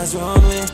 what's wrong with.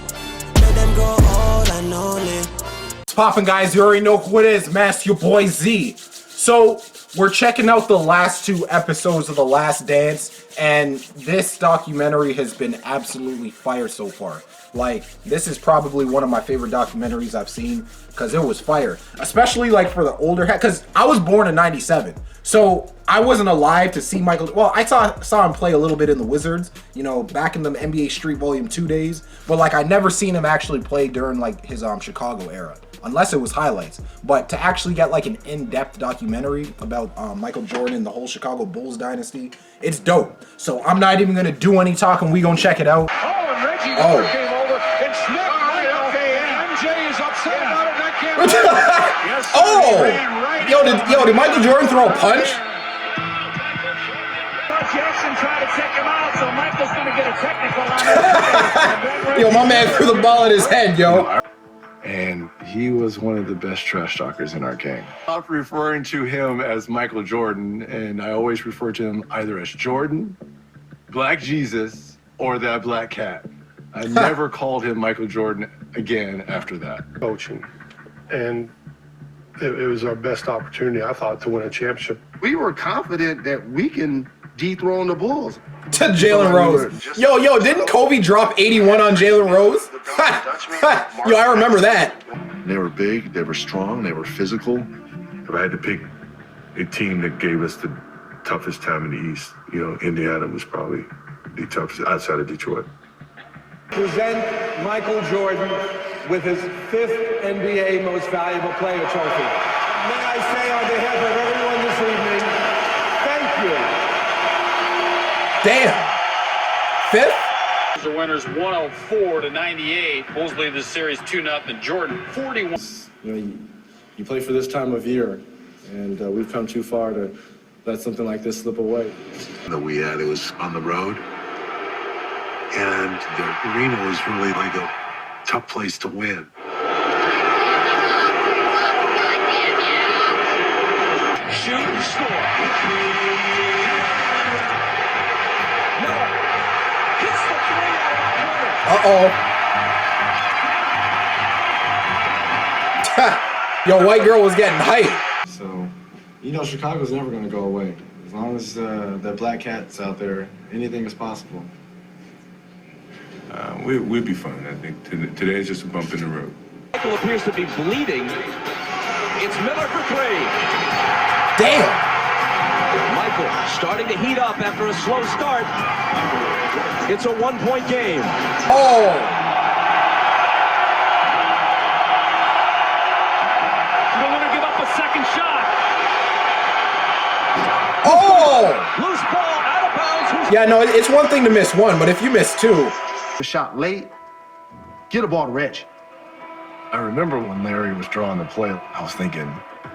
Let them go all and only. What's poppin', guys? You already know who it is, Master your boy Z. So we're checking out the last 2 episodes of The Last Dance, and this documentary has been absolutely fire so far. Like, this is probably one of my favorite documentaries I've seen, because it was fire. Especially, like, for the older head, because I was born in 97. So, I wasn't alive to see Michael... Well, I saw him play a little bit in the Wizards, you know, back in the NBA Street Volume 2 days. But, like, I never seen him actually play during, like, his Chicago era. Unless it was highlights. But to actually get, like, an in-depth documentary about Michael Jordan and the whole Chicago Bulls dynasty, it's dope. So, I'm not even going to do any talking. We gonna check it out. Oh, and Reggie Miller came over and snipped Michael, and MJ is upset about it, and I can't yes, Yo, did Michael Jordan throw a punch? Jackson tried to take him out, so Michael's going to get a technical on it. Yo, my man threw the ball at his head, yo. And he was one of the best trash talkers in our gang. I stopped referring to him as Michael Jordan, and I always refer to him either as Jordan, Black Jesus, or that black cat. I never called him Michael Jordan again after that. Coaching, and it was our best opportunity, I thought, to win a championship. We were confident that we can dethrone the Bulls. To Jalen Rose. Yo, didn't Kobe drop 81 on Jalen Rose? Yo, I remember that. They were big, they were strong, they were physical. If I had to pick a team that gave us the toughest time in the East, you know, Indiana was probably the toughest outside of Detroit. Present Michael Jordan with his 5th NBA Most Valuable Player trophy. May I say on behalf of everyone this evening, thank you. Damn. 5th? The winners 104-98. Bulls lead the series 2-0. Jordan 41. You know, you play for this time of year, and we've come too far to let something like this slip away. That we had, it was on the road, and the arena was really like a tough place to win. Shoot and score. Uh-oh. Yo, white girl was getting hyped. So, you know, Chicago's never going to go away. As long as that black cat's out there, anything is possible. We'll be fine. I think today is just a bump in the road. Michael appears to be bleeding. It's Miller for 3. Damn. Michael starting to heat up after a slow start. It's a 1-point game. Oh. Willing to give up a second shot. Oh. Loose ball out of bounds. Yeah, no, it's one thing to miss one, but if you miss 2. A shot late, get a ball to Reg. I remember when Larry was drawing the play, I was thinking,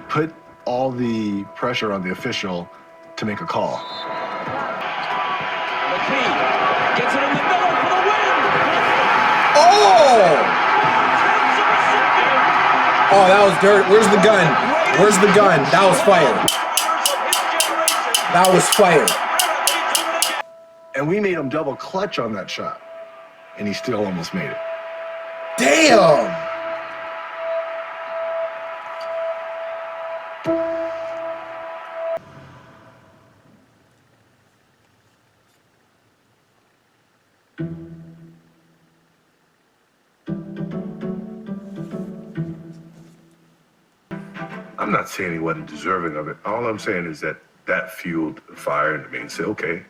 put all the pressure on the official to make a call. McKee gets it in the middle for the win. Oh! Oh, that was dirt. Where's the gun? Where's the gun? That was fire. That was fire. And we made him double clutch on that shot, and he still almost made it. Damn! I'm not saying he wasn't deserving of it. All I'm saying is that fueled the fire in me and said, okay,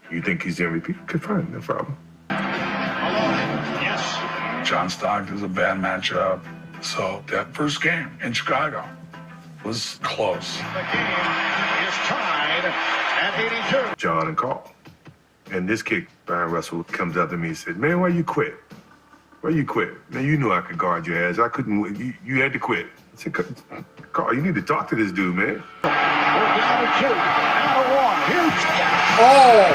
you think he's the MVP? Okay, fine, no problem. Yes. John Stockton was a bad matchup. So that first game in Chicago was close. The game is tied at 82. John and Carl. And this kid, Brian Russell, comes up to me and said, man, why you quit? Why you quit? Man, you knew I could guard your ass. I couldn't, you had to quit. I said, Carl, you need to talk to this dude, man. We're down to 2, now to 1. Here's Oh!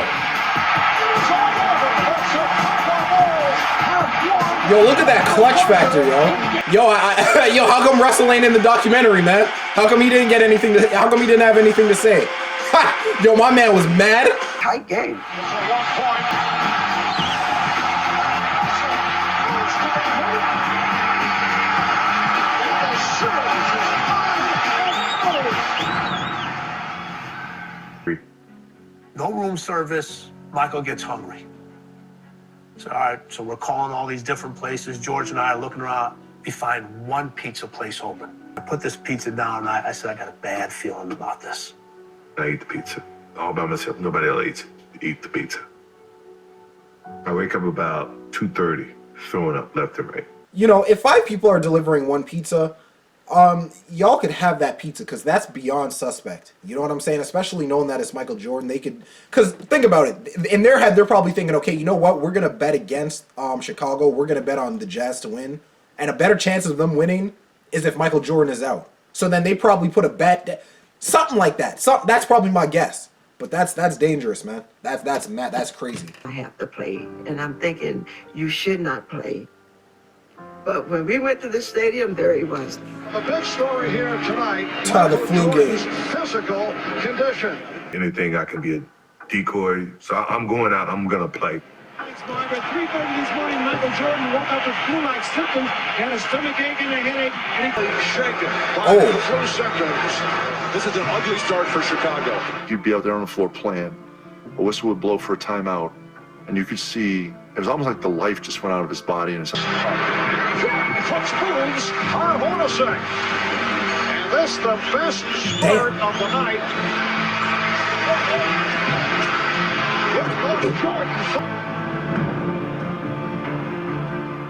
Yo, look at that clutch factor, yo. Yo, how come Russell ain't in the documentary, man? How come he didn't get anything to? How come he didn't have anything to say? Ha! Yo, my man was mad. Tight game. service, Michael gets hungry. So, all right, so we're calling all these different places. George and I are looking around. We find one pizza place open. I put this pizza down, and I said, I got a bad feeling about this. I eat the pizza all by myself. Nobody else eats. Eat the pizza. I wake up about 2:30, throwing up left and right. You know, if 5 people are delivering one pizza, y'all could have that pizza because that's beyond suspect. You know what I'm saying? Especially knowing that it's Michael Jordan, they could. Because think about it. In their head, they're probably thinking, okay, you know what? We're gonna bet against Chicago. We're gonna bet on the Jazz to win, and a better chance of them winning is if Michael Jordan is out. So then they probably put a bet, something like that. That's probably my guess. But that's dangerous, man. That's crazy. I have to play, and I'm thinking you should not play. But when we went to the stadium, there he was. The big story here tonight, The flu game. physical condition. Anything I can be a decoy. So I'm going out. I'm gonna play. At 3:30 this morning, Michael Jordan woke up with flu-like symptoms. He had a stomach ache and a headache, and he was shaken by the flu symptoms. This is an ugly start for Chicago. He'd be out there on the floor playing. A whistle would blow for a timeout, and you could see it was almost like the life just went out of his body. And his Clutch moves are Hornacek. And this the best start of the night.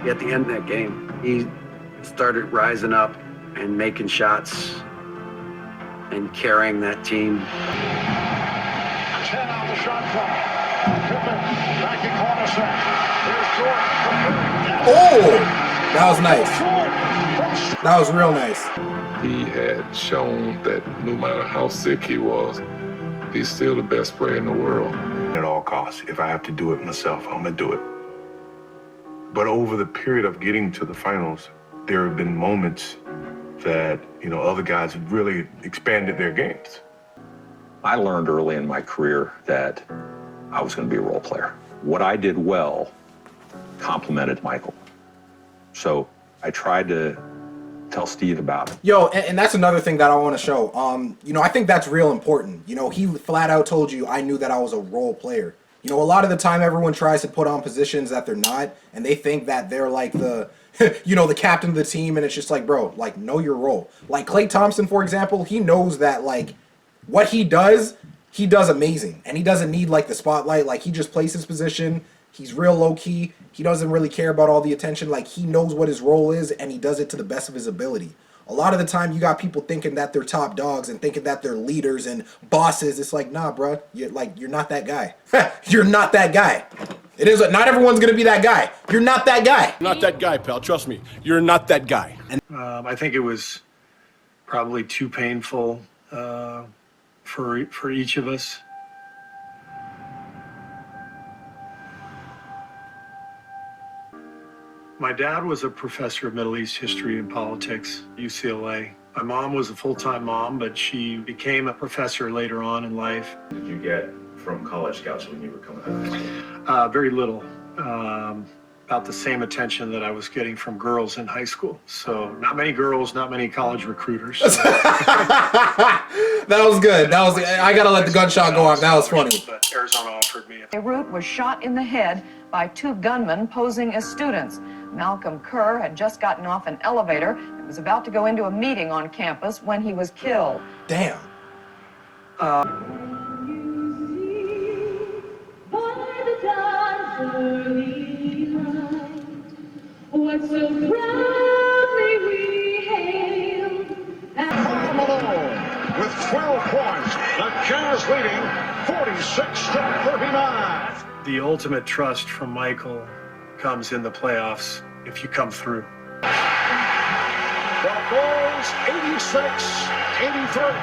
At the end of that game, he started rising up and making shots and carrying that team. 10 on the shot clock. Pippen backing Hornacek. Here's Jordan. Oh! That was nice. That was real nice. He had shown that no matter how sick he was, he's still the best player in the world. At all costs. If I have to do it myself, I'm gonna do it. But over the period of getting to the finals, there have been moments that, you know, other guys have really expanded their games. I learned early in my career that I was going to be a role player. What I did well complemented Michael. So I tried to tell Steve about it. Yo, and that's another thing that I want to show. You know, I think that's real important. You know, he flat out told you, I knew that I was a role player. You know, a lot of the time everyone tries to put on positions that they're not, and they think that they're like the, you know, the captain of the team, and it's just like, bro, like, know your role. Like Klay Thompson, for example, he knows that, like, what he does amazing. And he doesn't need, like, the spotlight. Like, he just plays his position. He's real low-key. He doesn't really care about all the attention. Like, he knows what his role is, and he does it to the best of his ability. A lot of the time, you got people thinking that they're top dogs and thinking that they're leaders and bosses. It's like, nah, bro. You're not that guy. You're not that guy. It is. Not everyone's going to be that guy. You're not that guy. Not that guy, pal. Trust me. You're not that guy. I think it was probably too painful for each of us. My dad was a professor of Middle East history and politics, UCLA. My mom was a full-time mom, but she became a professor later on in life. What did you get from College Scouts when you were coming out of high school? Very little. About the same attention that I was getting from girls in high school. So not many girls, not many college recruiters. So. That was good. That was. I gotta let the gunshot go off. That was funny. But Arizona offered me. Beirut was shot in the head by 2 gunmen posing as students. Malcolm Kerr had just gotten off an elevator and was about to go into a meeting on campus when he was killed. Damn. What so proudly we hail. Malone with 12 points. The Jazz leading 46-39. The ultimate trust from Michael comes in the playoffs if you come through. The Bulls 86-83.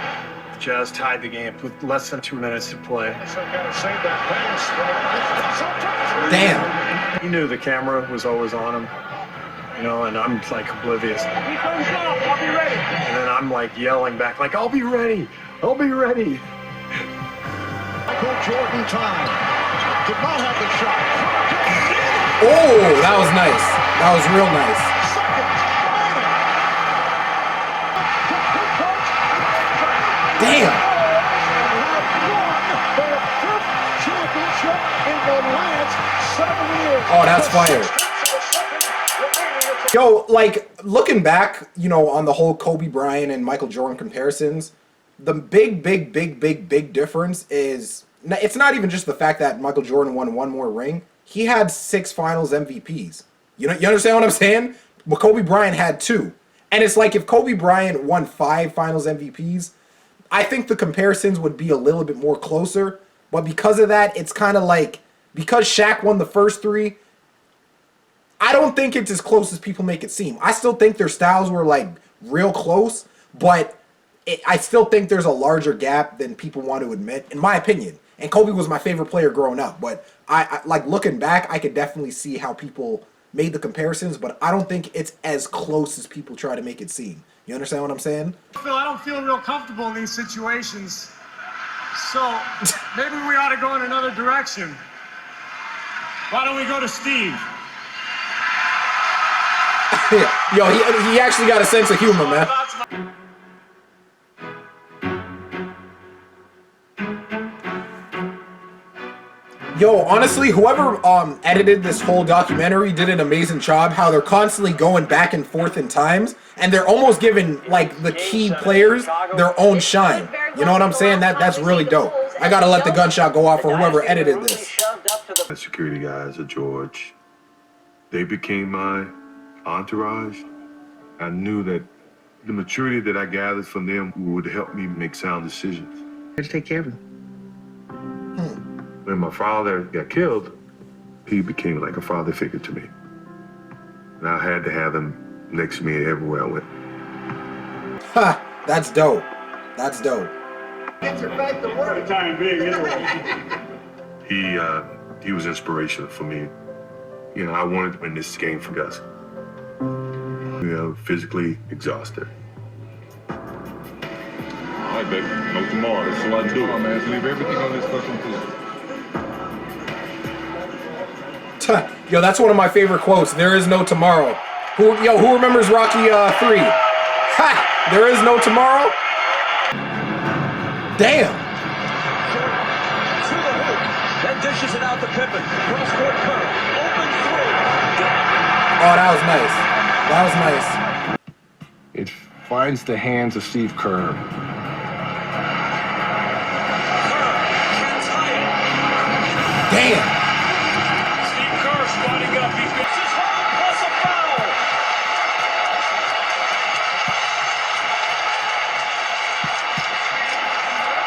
The Jazz tied the game with less than 2 minutes to play. Damn. He knew the camera was always on him, you know, and I'm like oblivious. He comes up, I'll be ready. And then I'm like yelling back, like, I'll be ready. I'll be ready. Michael Jordan time. Did not have the shot. Oh, that was nice. That was real nice. Damn. Oh, that's fire. Yo, like, looking back, you know, on the whole Kobe Bryant and Michael Jordan comparisons, the big difference is, it's not even just the fact that Michael Jordan won one more ring. He had 6 finals MVPs. You understand what I'm saying? But Kobe Bryant had 2. And it's like if Kobe Bryant won 5 finals MVPs, I think the comparisons would be a little bit more closer. But because of that, it's kind of like, because Shaq won the first 3, I don't think it's as close as people make it seem. I still think their styles were like real close, but I still think there's a larger gap than people want to admit, in my opinion. And Kobe was my favorite player growing up, but I like looking back, I could definitely see how people made the comparisons, but I don't think it's as close as people try to make it seem. You understand what I'm saying? Phil, I don't feel real comfortable in these situations, so maybe we ought to go in another direction. Why don't we go to Steve? Yo, he actually got a sense of humor, man. Yo, honestly, whoever edited this whole documentary did an amazing job. How they're constantly going back and forth in times, and they're almost giving like the key players their own shine. You know what I'm saying? That's really dope. I gotta let the gunshot go off for whoever edited this. The security guys of George, they became my entourage. I knew that the maturity that I gathered from them would help me make sound decisions. Let's take care of him. When my father got killed, he became like a father figure to me. And I had to have him next to me everywhere I went. Ha! That's dope. That's dope. Get your back to work. For the time being, anyway. He was inspirational for me. You know, I wanted to win this game for Gus. You know, physically exhausted. All right, baby. No tomorrow. That's what I do. Come on, man. Leave everything on this fucking field. Yo, that's one of my favorite quotes. There is no tomorrow. Who remembers Rocky 3? Ha! There is no tomorrow? Damn. Then dishes it out to Pippen. Cross-court curve. Open 3. Oh, that was nice. That was nice. It finds the hands of Steve Kerr. Damn. Steve Kerr spotting up. He gets his home plus a foul.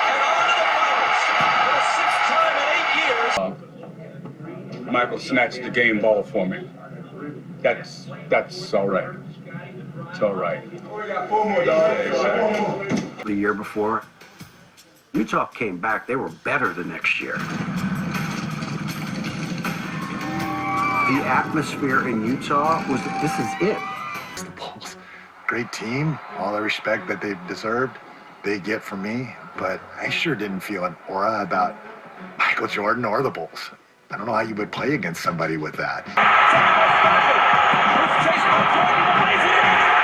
And on to the finals. For the 6th time in 8 years. Michael snatched the game ball for me. That's all right. It's all right. The year before, Utah came back. They were better the next year. The atmosphere in Utah was, this is it. The Bulls, great team. All the respect that they've deserved, they get from me. But I sure didn't feel an aura about Michael Jordan or the Bulls. I don't know how you would play against somebody with that.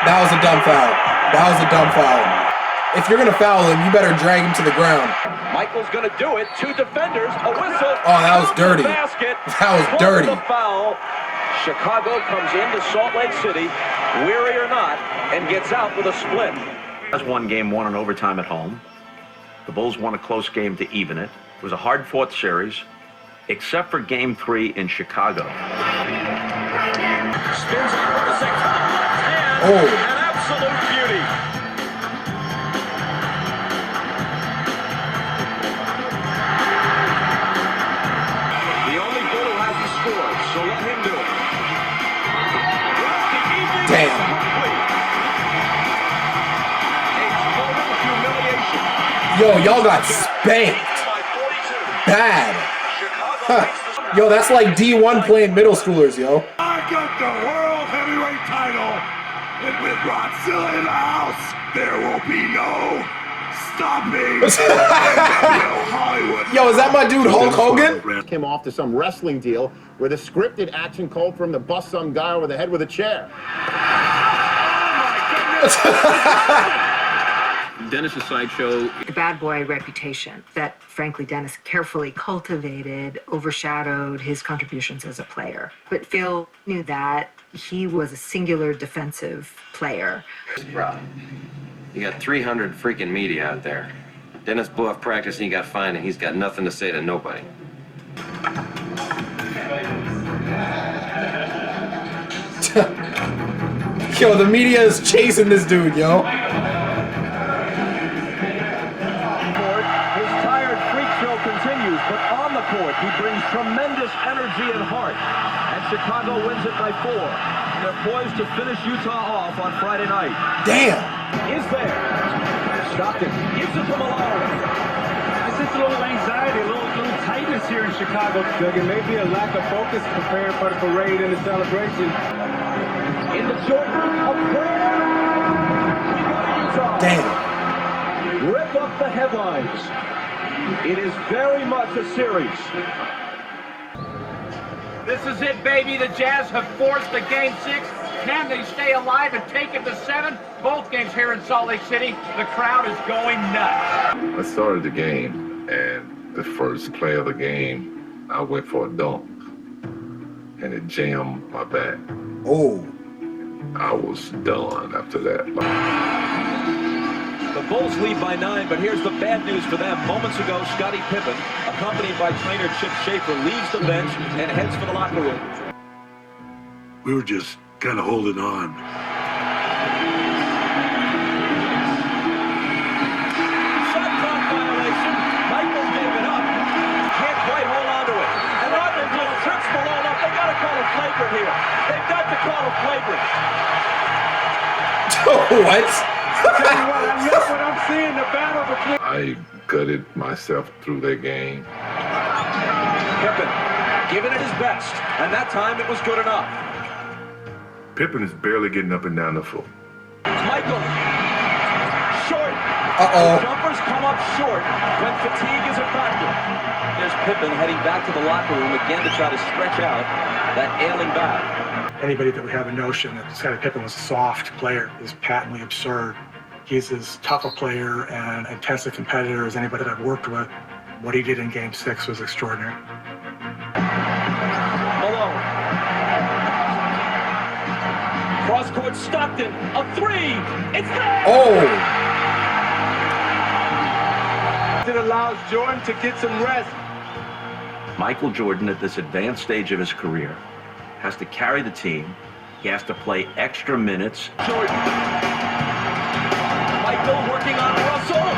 That was a dumb foul. That was a dumb foul. If you're going to foul him, you better drag him to the ground. Michael's going to do it. 2 defenders, a whistle. Oh, that was dirty. Basket. That was dirty. The foul. Chicago comes into Salt Lake City, weary or not, and gets out with a split. That's one game won in overtime at home. The Bulls won a close game to even it. It was a hard-fought series, except for Game 3 in Chicago. Spins it for the 6th time. Oh. An absolute beauty. The only Bull who hasn't scored, so let him do it. Damn. Yo, y'all got spanked. Bad. Huh. Yo, that's like D1 playing middle schoolers, yo. I got the world heavyweight title, and with Godzilla in the house, there will be no stopping. Yo, is that my dude Hulk Hogan? Came off to some wrestling deal where the scripted action called for him to bust some guy over the head with a chair. Dennis's sideshow. The bad boy reputation that, frankly, Dennis carefully cultivated overshadowed his contributions as a player. But Phil knew that he was a singular defensive player. Rob, you got 300 freaking media out there. Dennis blew off practice and he got fined, and he's got nothing to say to nobody. Yo, the media is chasing this dude, yo. His tired freak show continues, but on the court, he brings tremendous energy and heart. And Chicago wins it by 4. They're poised to finish Utah off on Friday night. Damn. Is there. Stockton gives it to Malone. It's just a little anxiety, a little tightness here in Chicago. Doug, it may be a lack of focus preparing for the parade and the celebration. In the Jordan, a prayer. We go to Utah. Damn. Rip up the headlines. It is very much a series. This is it, baby. The Jazz have forced a Game 6. Can they stay alive and take it to 7? Both games here in Salt Lake City. The crowd is going nuts. I started the game, and the first play of the game, I went for a dunk, and it jammed my back. Oh. I was done after that. The Bulls lead by 9, but here's the bad news for them. Moments ago, Scottie Pippen, accompanied by trainer Chip Schaefer, leaves the bench and heads for the locker room. We were just kind of holding on. Shot clock violation. Michael gave it up. Can't quite hold on to it. And Arthur trips Malone up. They got to call a flagrant here. They've got to call a flagrant. What? What I'm seeing, the battle between... I gutted myself through that game. Pippen giving it his best, and that time it was good enough. Pippen is barely getting up and down the floor. Michael, short. Uh-oh. Jumpers come up short when fatigue is a factor. There's Pippen heading back to the locker room again to try to stretch out that ailing back. Anybody that would have a notion that Scottie Pippen was a soft player is patently absurd. He's as tough a player and intense a competitor as anybody that I've worked with. What he did in Game 6 was extraordinary. Malone. Cross court Stockton. A 3. It's there. Oh. It allows Jordan to get some rest. Michael Jordan, at this advanced stage of his career, has to carry the team. He has to play extra minutes. Jordan. Michael working on Russell.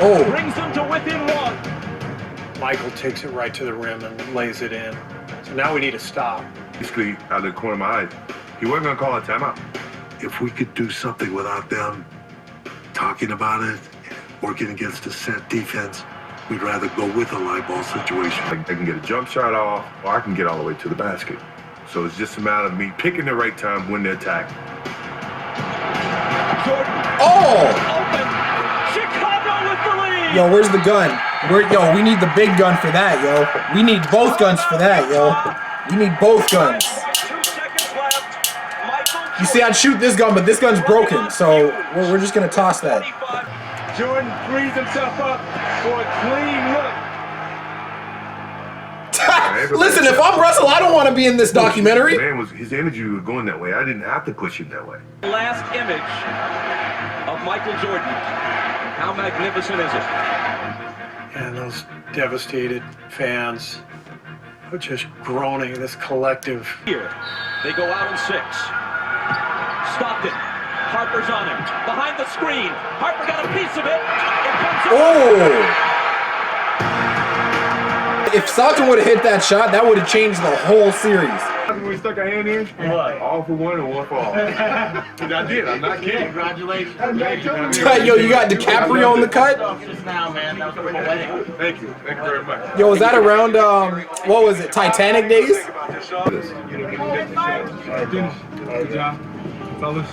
Oh. Brings them to within 1. Michael takes it right to the rim and lays it in. So now we need to stop. Basically, out of the corner of my eye, he wasn't going to call a timeout. If we could do something without them talking about it, working against a set defense, we'd rather go with a live ball situation. I can get a jump shot off, or I can get all the way to the basket. So it's just a matter of me picking the right time when they attack. Jordan. Oh! Open. Chicago with the lead. Yo, where's the gun? Yo, we need the big gun for that, yo. We need both guns for that, yo. We need both guns. 2 seconds left. You see, I'd shoot this gun, but this gun's broken, so we're just gonna toss that. Jordan frees himself up for a clean look. Listen, if I'm Russell, I don't want to be in this documentary. His energy was going that way. I didn't have to push him that way. Last image of Michael Jordan. How magnificent is it? And those devastated fans are just groaning, this collective. Here, they go out in 6. Stockton. Harper's on him. Behind the screen. Harper got a piece of it. It comes Oh! If Stockton would have hit that shot, that would have changed the whole series. We stuck our hand in? What? All for one and one for all. I did. I'm not kidding. Congratulations. Thank you. Yo, you got DiCaprio in the cut? Just now, man. That was poetic. Thank you. Thank you very much. Yo, was that around, what was it, Titanic days? Good job. Fellas.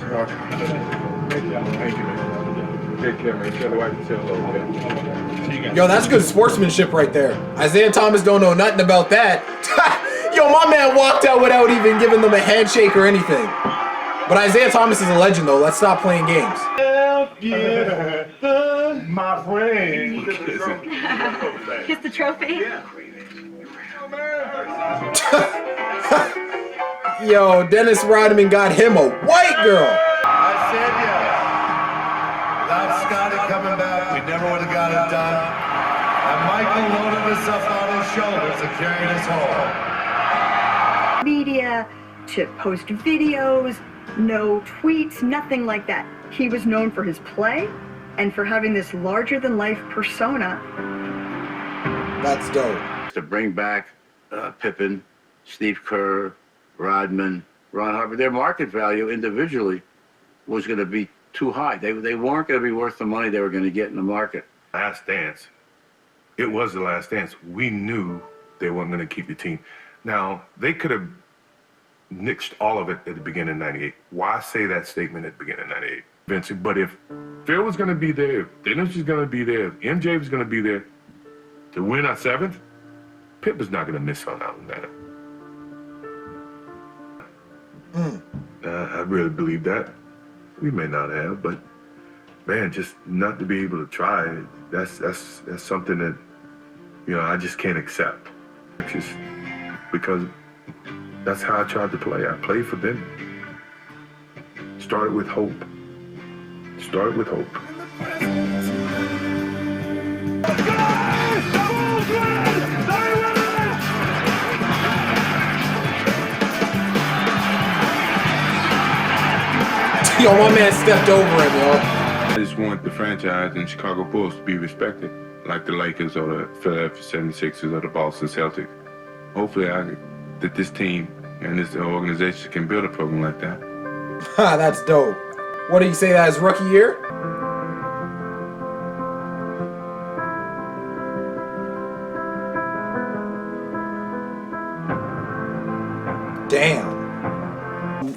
Thank you. Take care, man. Tell the wife to tell hello, okay? Yo, that's good sportsmanship right there. Isaiah Thomas don't know nothing about that. Yo, my man walked out without even giving them a handshake or anything. But Isaiah Thomas is a legend, though. Let's stop playing games. love gift, my friend. Kiss the trophy? Yo, Dennis Rodman got him a white girl. I said yes. Without Scotty coming back, we never would have got it done. And Michael loaded us up on his shoulders and carried us home. Media to post videos, no tweets, nothing like that. He was known for his play and for having this larger-than-life persona. That's dope. To bring back Pippen, Steve Kerr, Rodman, Ron Harper, their market value individually was going to be too high. They weren't going to be worth the money they were going to get in the market. Last dance. It was the last dance. We knew they weren't going to keep the team. Now, they could have nixed all of it at the beginning of '98. Why say that statement at the beginning of '98, Vincent? But if Phil was going to be there, if Dennis was going to be there, if MJ was going to be there to win our seventh, Pip was not going to miss on out on that. I really believe that. We may not have, but man, just not to be able to try, that's something that, I just can't accept. Just because that's how I tried to play. I played for them. Started with hope. Started with hope. Yo, my man stepped over him, yo. I just want the franchise and Chicago Bulls to be respected, like the Lakers or the Philadelphia 76ers or the Boston Celtics. Hopefully, that this team and this organization can build a program like that. Ha, that's dope. What do you say that is rookie year? Damn.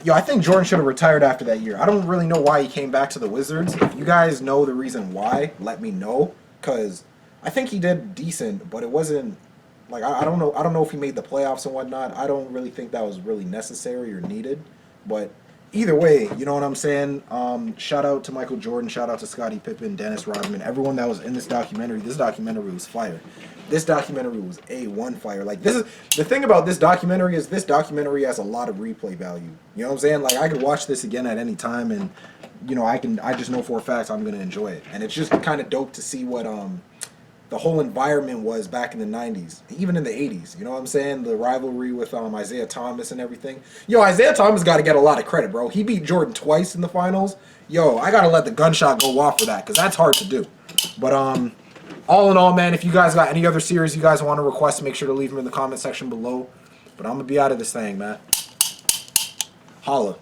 Yo, I think Jordan should have retired after that year. I don't really know why he came back to the Wizards. If you guys know the reason why, let me know. Because I think he did decent, but it wasn't, like, I don't know. I don't know if he made the playoffs and whatnot. I don't really think that was really necessary or needed. But either way, you know what I'm saying? Shout out to Michael Jordan. Shout out to Scottie Pippen, Dennis Rodman, everyone that was in this documentary. This documentary was fire. This documentary was A1 fire. Like, this is the thing about this documentary is this documentary has a lot of replay value. You know what I'm saying? Like, I could watch this again at any time, and I just know for a fact I'm gonna enjoy it. And it's just kind of dope to see what the whole environment was back in the 90s, even in the 80s. You know what I'm saying? The rivalry with Isaiah Thomas and everything. Yo, Isaiah Thomas got to get a lot of credit, bro. He beat Jordan twice in the finals. Yo, I got to let the gunshot go off for that, because that's hard to do. But all in all, man, if you guys got any other series you guys want to request, make sure to leave them in the comment section below. But I'm going to be out of this thing, man. Holla.